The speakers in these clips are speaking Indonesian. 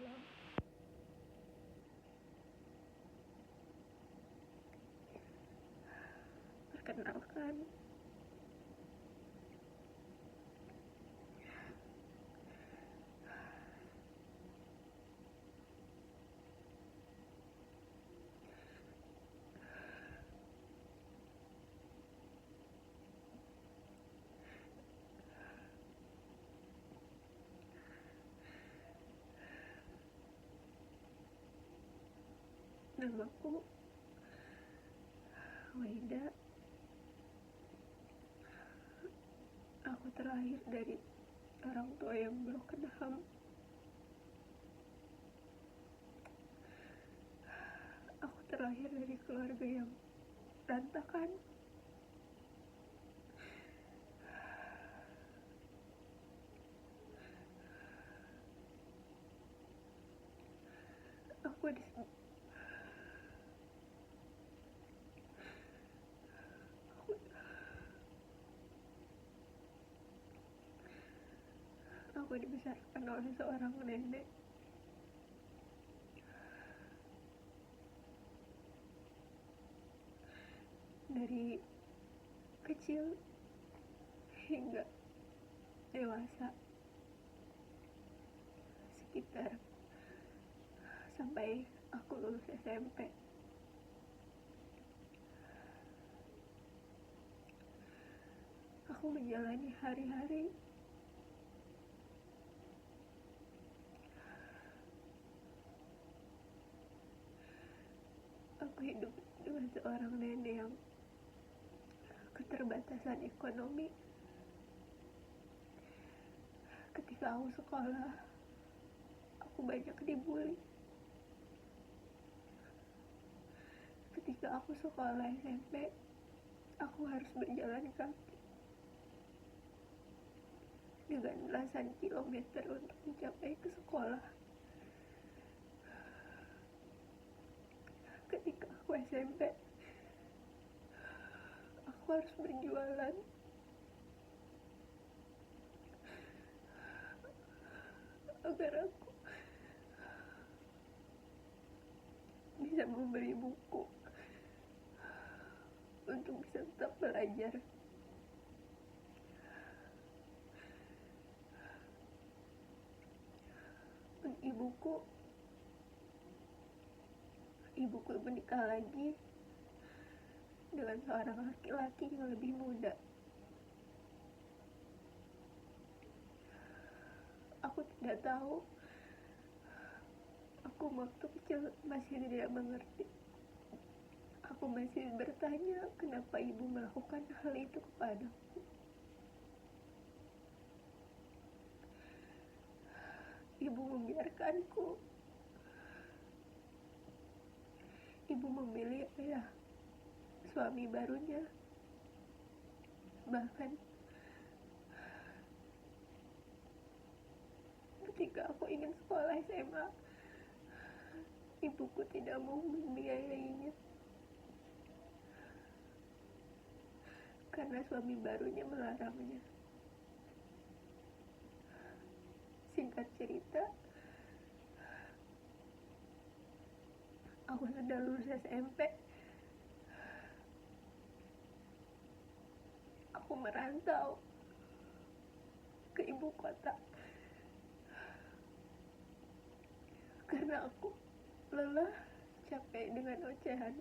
dalam. Perkenalkan, namaku Waida. Aku terlahir dari orang tua yang broken home. Aku terlahir dari keluarga yang berantakan. Aku di aku dibesarkan oleh seorang nenek. Dari kecil hingga dewasa, sekitar sampai aku lulus SMP. Aku menjalani hari-hari aku hidup dengan seorang nenek yang keterbatasan ekonomi. Ketika aku sekolah, aku banyak dibully. Ketika aku sekolah SMP, aku harus berjalan kaki dengan belasan kilometer untuk mencapai ke sekolah. Ketika aku SMP, aku harus berjualan agar aku bisa membeli buku untuk bisa tetap belajar. Dan ibuku menikah lagi dengan seorang laki-laki yang lebih muda. Aku tidak tahu. Aku waktu kecil masih tidak mengerti. Aku masih bertanya kenapa ibu melakukan hal itu kepadaku. Ibu membiarkanku. Ibu memilih suami barunya. Bahkan ketika aku ingin sekolah SMA, ibuku tidak mau membiayainya karena suami barunya melarangnya. Singkat cerita, aku sudah lulus SMP. Aku merantau ke ibu kota karena aku lelah, capek dengan ocehan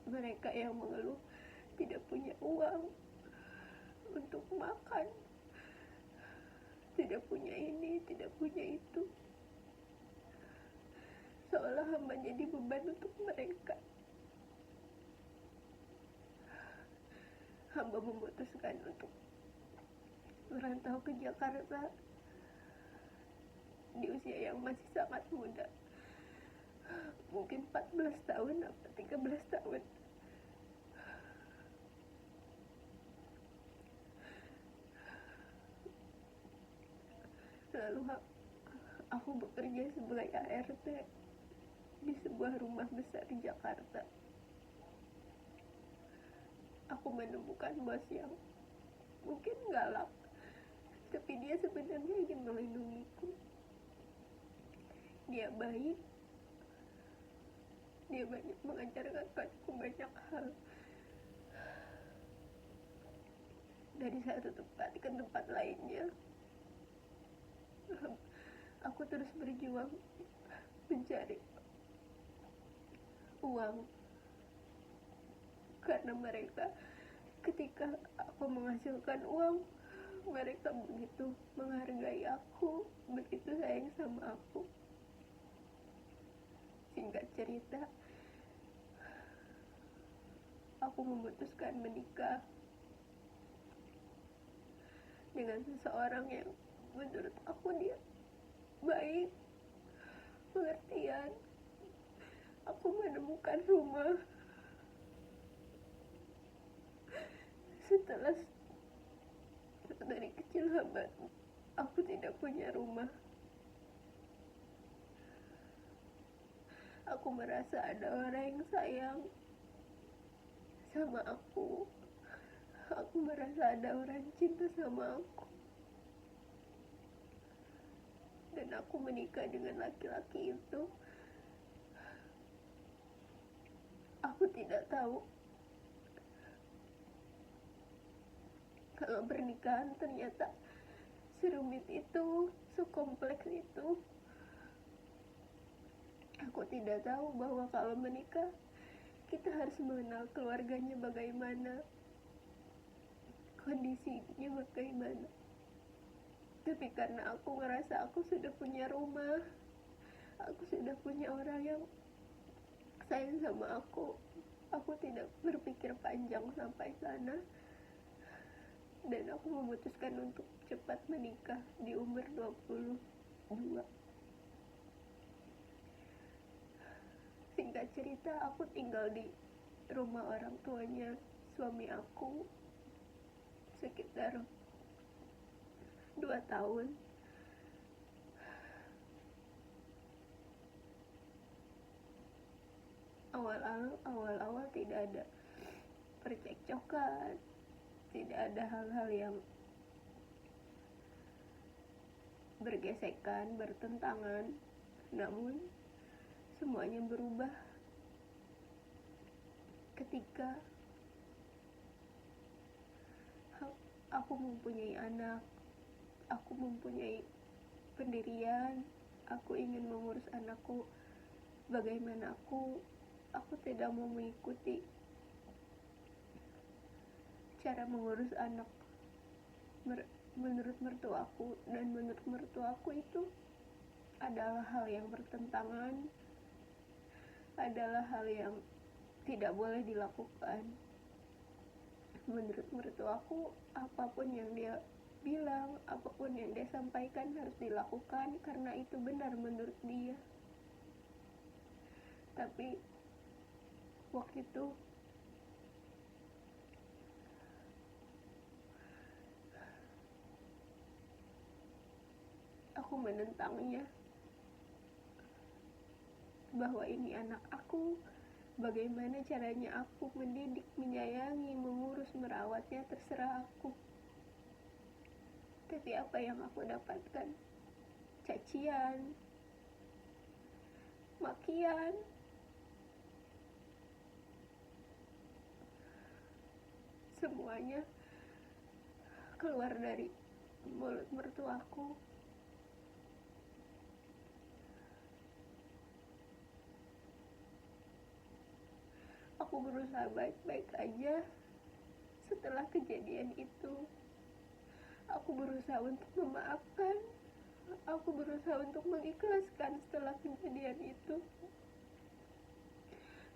mereka yang mengeluh tidak punya uang untuk makan, tidak punya ini, tidak punya itu, seolah hamba jadi beban untuk mereka. Hamba memutuskan untuk merantau ke Jakarta di usia yang masih sangat muda, mungkin 14 tahun atau 13 tahun. Lalu aku bekerja sebagai ART di sebuah rumah besar di Jakarta. Aku menemukan bos yang mungkin galak, tapi dia sebenarnya ingin melindungiku. dia baik, dia banyak mengajarkan padaku banyak hal. Dari satu tempat ke tempat lainnya, aku terus berjuang mencari uang, karena mereka ketika aku menghasilkan uang, mereka begitu menghargai aku, begitu sayang sama aku. Singkat cerita, aku memutuskan menikah dengan seseorang yang menurut aku dia baik, pengertian. Aku menemukan rumah setelah dari kecil hamba aku tidak punya rumah. Aku merasa ada orang yang sayang sama aku. Aku merasa ada orang cinta sama aku. Dan aku menikah dengan laki-laki itu. Aku tidak tahu kalau pernikahan ternyata serumit itu, sekompleks itu. Aku tidak tahu bahwa kalau menikah kita harus mengenal keluarganya bagaimana, kondisinya bagaimana. Tapi karena aku ngerasa aku sudah punya rumah, aku sudah punya orang yang sayang sama aku tidak berpikir panjang sampai sana. Dan aku memutuskan untuk cepat menikah di umur 22. Singkat cerita, aku tinggal di rumah orang tuanya suami aku sekitar 2 tahun. Awal-awal tidak ada percekcokan, tidak ada hal-hal yang bergesekan, bertentangan. Namun semuanya berubah ketika aku mempunyai anak, aku mempunyai pendirian, aku ingin mengurus anakku bagaimana aku tidak mau mengikuti cara mengurus anak menurut mertuaku. Dan menurut mertuaku itu adalah hal yang bertentangan, adalah hal yang tidak boleh dilakukan. Menurut mertuaku, apapun yang dia bilang, apapun yang dia sampaikan harus dilakukan karena itu benar menurut dia. Tapi waktu itu aku menentangnya, bahwa ini anak aku, bagaimana caranya aku mendidik, menyayangi, mengurus, merawatnya terserah aku. Tapi apa yang aku dapatkan? Cacian, makian, semuanya keluar dari mulut mertuaku. Aku berusaha baik-baik aja setelah kejadian itu. Aku berusaha untuk memaafkan, aku berusaha untuk mengikhlaskan setelah kejadian itu.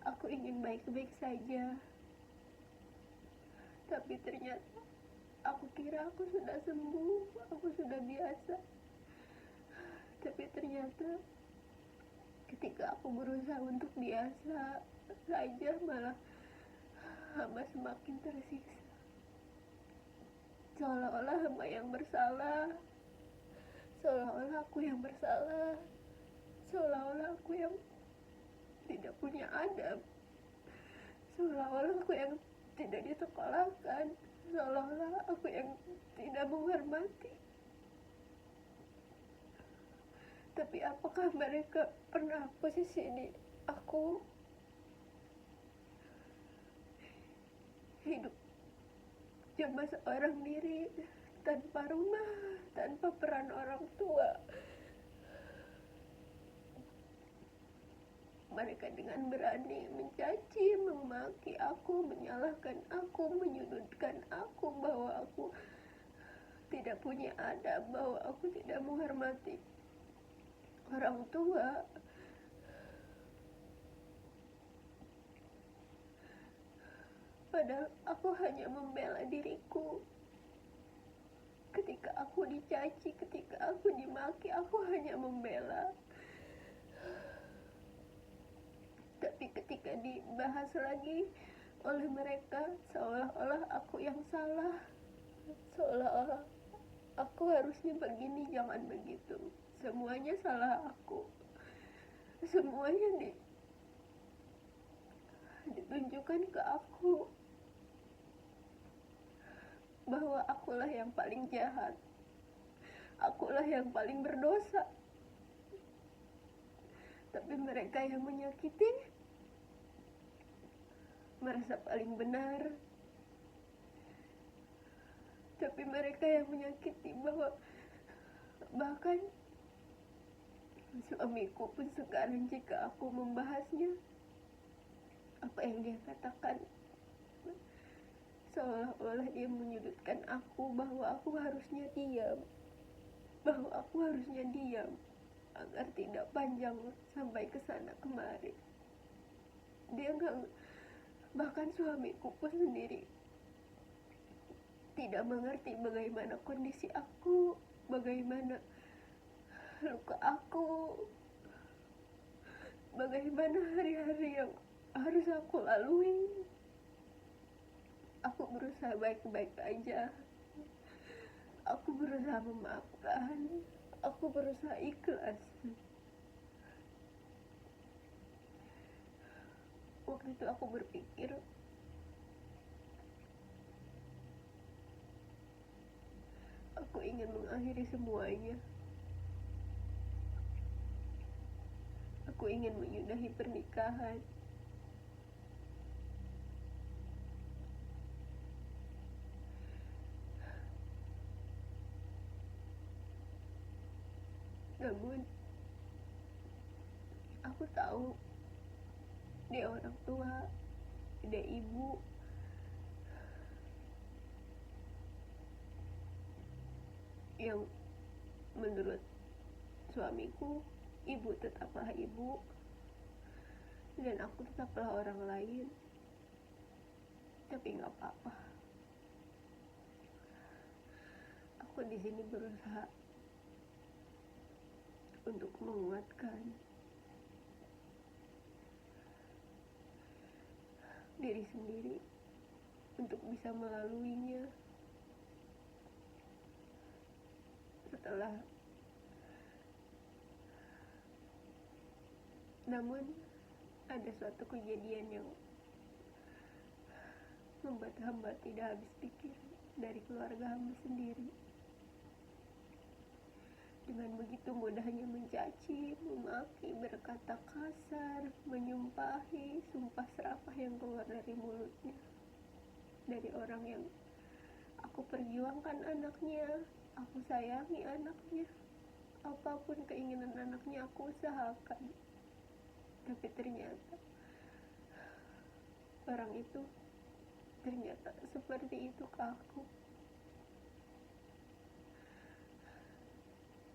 Aku ingin baik-baik saja, tapi ternyata aku kira aku sudah sembuh, aku sudah biasa. Tapi ternyata ketika aku berusaha untuk biasa saja, malah hamba semakin tersiksa. Seolah-olah hamba yang bersalah, seolah-olah aku yang bersalah, seolah-olah aku yang tidak punya adab, seolah-olah aku yang tidak disekolahkan, seolah-olah aku yang tidak menghormati. Tapi apakah mereka pernah posisi di aku? Hidup cuma seorang diri, tanpa rumah, tanpa peran orang tua. Mereka dengan berani mencaci, memaki aku, menyalahkan aku, menyudutkan aku, bahwa aku tidak punya adab, bahwa aku tidak menghormati orang tua. Padahal aku hanya membela diriku. Ketika aku dicaci, ketika aku dimaki, aku hanya membela. Tapi ketika dibahas lagi oleh mereka, seolah-olah aku yang salah, seolah-olah aku harusnya begini, jangan begitu. Semuanya salah aku. Semuanya ditunjukkan ke aku, bahwa akulah yang paling jahat, akulah yang paling berdosa. Tapi mereka yang menyakiti merasa paling benar. Tapi mereka yang menyakiti, bahwa bahkan suamiku pun sekarang jika aku membahasnya, apa yang dia katakan, seolah-olah dia menyudutkan aku, bahwa aku harusnya diam, bahwa aku harusnya diam agar tidak panjang sampai ke sana kemari. Dia nggak, bahkan suamiku pun sendiri tidak mengerti bagaimana kondisi aku, bagaimana luka aku, bagaimana hari-hari yang harus aku lalui. Aku berusaha baik-baik aja, aku berusaha memaafkan, aku berusaha ikhlas. Waktu itu aku berpikir, aku ingin mengakhiri semuanya. Aku ingin menyudahi pernikahan. Namun aku tahu dia orang tua, dia ibu, yang menurut suamiku, ibu tetaplah ibu dan aku tetaplah orang lain. Tapi nggak apa-apa, aku di sini berusaha untuk menguatkan diri sendiri untuk bisa melaluinya. Setelah, namun ada suatu kejadian yang membuat hamba tidak habis pikir dari keluarga hamba sendiri. Dengan begitu mudahnya mencaci, memaki, berkata kasar, menyumpahi, sumpah serapah yang keluar dari mulutnya, dari orang yang aku perjuangkan anaknya, aku sayangi anaknya, apapun keinginan anaknya aku usahakan. Tapi ternyata orang itu ternyata seperti itu ke aku.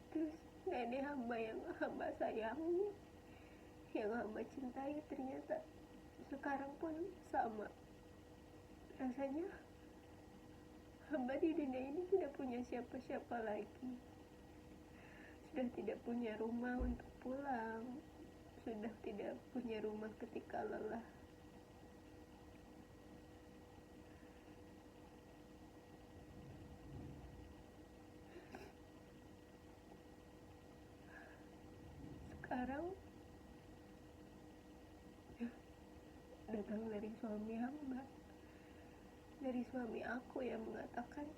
Terus nenek hamba yang hamba sayangi, yang hamba cintai, ternyata sekarang pun sama. Rasanya hamba di dunia ini tidak punya siapa-siapa lagi. Sudah tidak punya rumah untuk pulang, sudah tidak punya rumah ketika lelah. Sekarang datang dari suami hamba, dari suami aku yang mengatakan,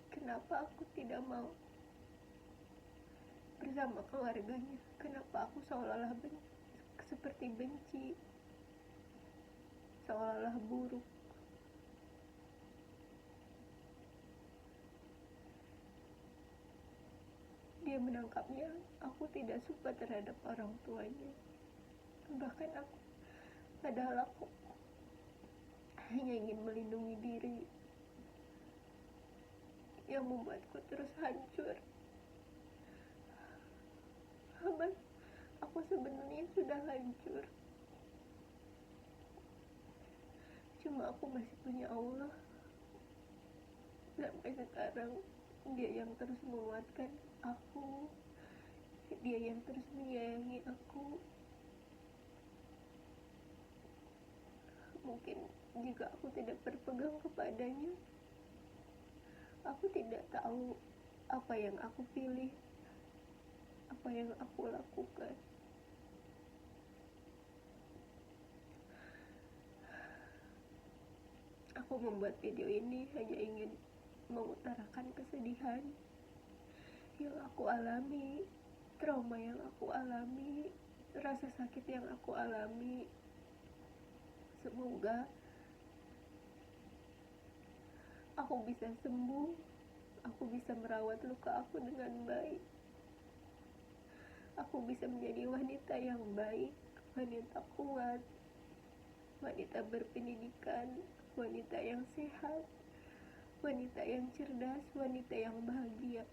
kenapa aku tidak mau sama keluarganya. Kenapa aku seolah-olah seperti benci, seolah-olah buruk. Dia menangkapnya aku tidak suka terhadap orang tuanya. Bahkan padahal aku hanya ingin melindungi diri, yang membuatku terus hancur. Abang, aku sebenarnya sudah hancur. Cuma aku masih punya Allah. Sampai sekarang dia yang terus menguatkan aku, dia yang terus menyayangi aku. Mungkin jika aku tidak berpegang kepadanya, aku tidak tahu apa yang aku pilih, apa yang aku lakukan. Aku membuat video ini hanya ingin mengutarakan kesedihan yang aku alami, trauma yang aku alami, rasa sakit yang aku alami. Semoga aku bisa sembuh, aku bisa merawat luka aku dengan baik, aku bisa menjadi wanita yang baik, wanita kuat, wanita berpendidikan, wanita yang sehat, wanita yang cerdas, wanita yang bahagia.